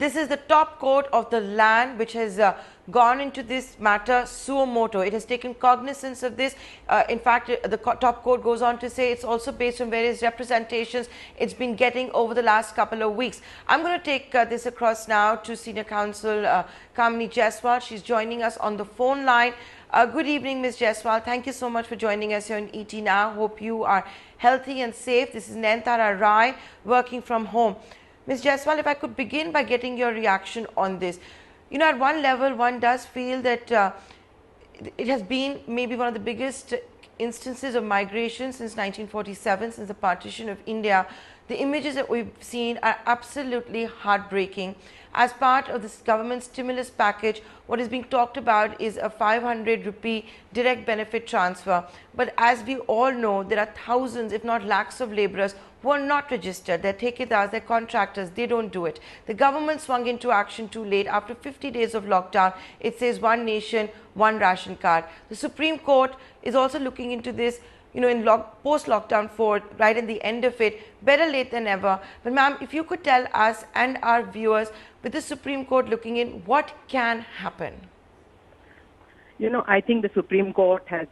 This is the top court of the land which has gone into this matter suo moto. It has taken cognizance of this. In fact, the top court goes on to say it's also based on various representations it's been getting over the last couple of weeks. I'm going to take this across now to Senior Counsel Kamini Jaiswal. She's joining us on the phone line. Good evening, Ms. Jaiswal. Thank you so much for joining us here on ET Now. Hope you are healthy and safe. This is Nayanthara Rai working from home. Ms. Jaiswal, if I could begin by getting your reaction on this. You know, at one level, one does feel that it has been maybe one of the biggest instances of migration since 1947, since the partition of India. The images that we've seen are absolutely heartbreaking. As part of this government stimulus package, what is being talked about is a 500 rupee direct benefit transfer. But as we all know, there are thousands, if not lakhs of laborers who are not registered. They're thekedars, they're contractors, they don't do it. The government swung into action too late. After 50 days of lockdown, it says one nation, one ration card. The Supreme Court is also looking into this, you know, in post-lockdown 4, right at the end of it. Better late than never. But ma'am, if you could tell us and our viewers, with the Supreme Court looking in, what can happen? You know, I think the Supreme Court has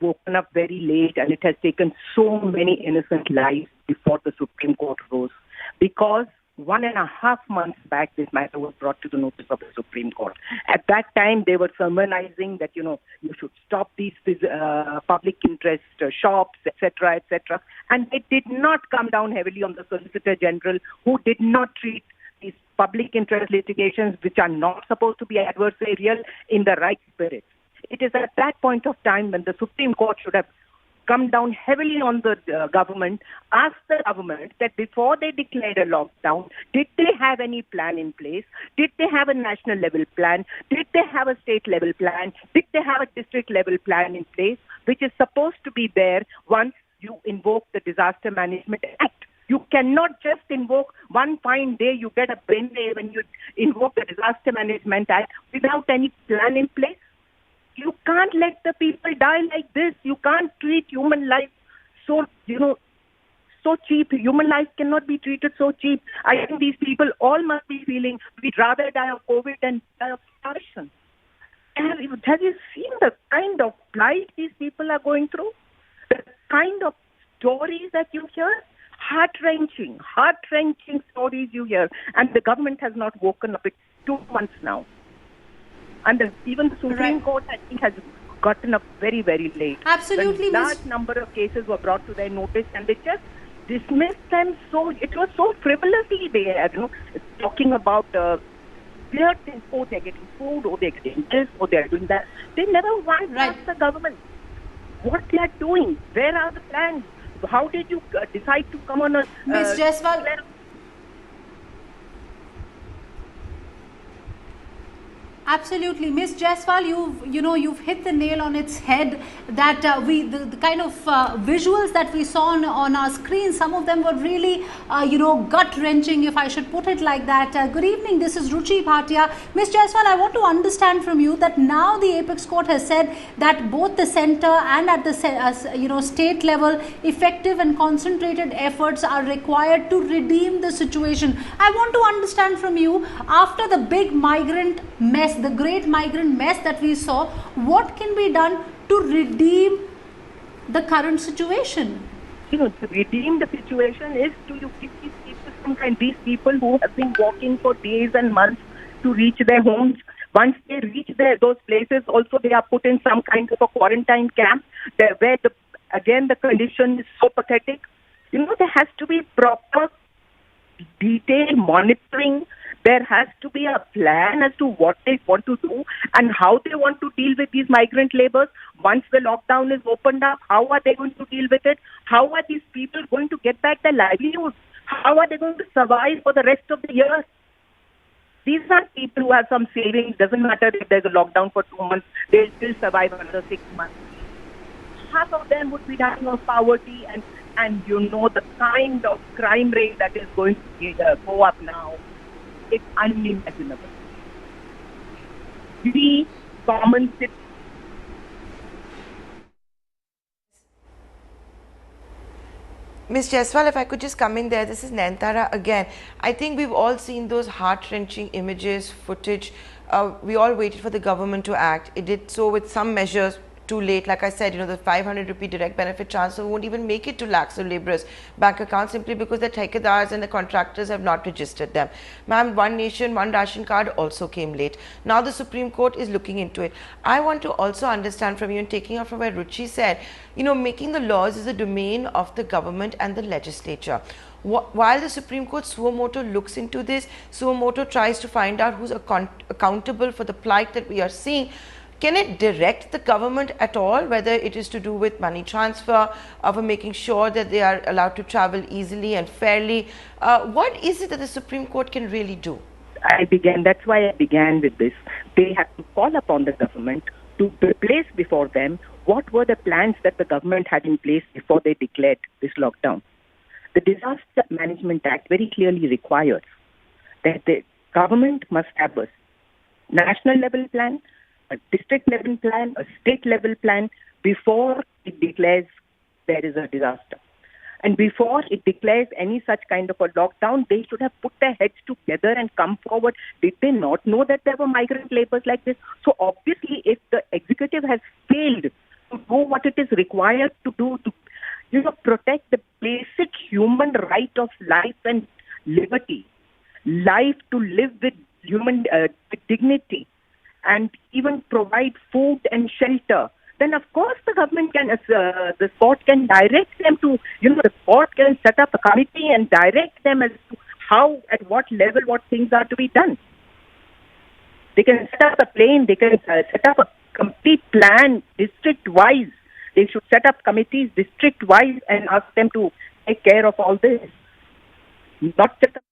woken up very late, and it has taken so many innocent lives before the Supreme Court rose. Because 1.5 months back, this matter was brought to the notice of the Supreme Court. At that time, they were sermonizing that, you know, you should stop these public interest shops, etc., etc. And they did not come down heavily on the Solicitor General, who did not treat these public interest litigations, which are not supposed to be adversarial, in the right spirit. It is at that point of time when the Supreme Court should have come down heavily on the government, asked the government that before they declared a lockdown, did they have any plan in place? Did they have a national level plan? Did they have a state level plan? Did they have a district level plan in place, which is supposed to be there once you invoke the Disaster Management Act? You cannot just invoke one fine day, you get a brainwave when you invoke the Disaster Management Act without any plan in place. You can't let the people die like this. You can't treat human life so, so cheap. Human life cannot be treated so cheap. I think these people all must be feeling we'd rather die of COVID than die of starvation. Have you seen the kind of plight these people are going through? The kind of stories that you hear? Heart-wrenching stories you hear. And the government has not woken up. It's 2 months now. And even the Supreme Court, I think, has gotten up very, very late. Absolutely. A large number of cases were brought to their notice, and they just dismissed them. So it was so frivolously there, talking about weird things. Oh, they're getting food, oh, they're getting this, oh, they're doing that. They never once asked the government what they are doing. Where are the plans? How did you decide to come on a... Ms. Jaiswal... Absolutely, Ms. Jaiswal, you've hit the nail on its head. That the kind of visuals that we saw on our screen, some of them were really gut wrenching, if I should put it like that. Good evening, this is Ruchi Bhatia. Ms. Jaiswal, I want to understand from you that now the Apex Court has said that both the centre and at the state level, effective and concentrated efforts are required to redeem the situation. I want to understand from you, after the big migrant mess, the great migrant mess that we saw, what can be done to redeem the current situation? To redeem the situation is to give these people some kind. These people who have been walking for days and months to reach their homes, once they reach those places, also they are put in some kind of a quarantine camp where the condition is so pathetic. There has to be proper detailed monitoring. There has to be a plan as to what they want to do and how they want to deal with these migrant laborers. Once the lockdown is opened up, how are they going to deal with it? How are these people going to get back their livelihoods? How are they going to survive for the rest of the year? These are people who have some savings. Doesn't matter if there's a lockdown for 2 months, they'll still survive another 6 months. Half of them would be dying of poverty, and the kind of crime rate that is going to go up now. It's unimaginable. We common citizens. Ms. Jaiswal, if I could just come in there, this is Nayantara again. I think we've all seen those heart-wrenching images, footage. We all waited for the government to act. It did so with some measures too late. Like I said, the 500 rupee direct benefit transfer won't even make it to lakhs of laborers' bank accounts simply because the thekedars and the contractors have not registered them. Ma'am, One Nation, One Ration card also came late. Now the Supreme Court is looking into it. I want to also understand from you, and taking off from where Ruchi said, making the laws is a domain of the government and the legislature. While the Supreme Court suo moto looks into this, suo moto tries to find out who's accountable for the plight that we are seeing. Can it direct the government at all, whether it is to do with money transfer, for making sure that they are allowed to travel easily and fairly? What is it that the Supreme Court can really do? That's why I began with this. They have to call upon the government to place before them what were the plans that the government had in place before they declared this lockdown. The Disaster Management Act very clearly requires that the government must have a national level plan, a district level plan, a state level plan before it declares there is a disaster. And before it declares any such kind of a lockdown, they should have put their heads together and come forward. Did they not know that there were migrant laborers like this? So obviously, if the executive has failed to do what it is required to do to, protect the basic human right of life and liberty, life to live with human with dignity, and even provide food and shelter, then of course the government can, the court can direct them to, the court can set up a committee and direct them as to how, at what level, what things are to be done. They can set up a plane, they can set up a complete plan district-wise. They should set up committees district-wise and ask them to take care of all this. Not set up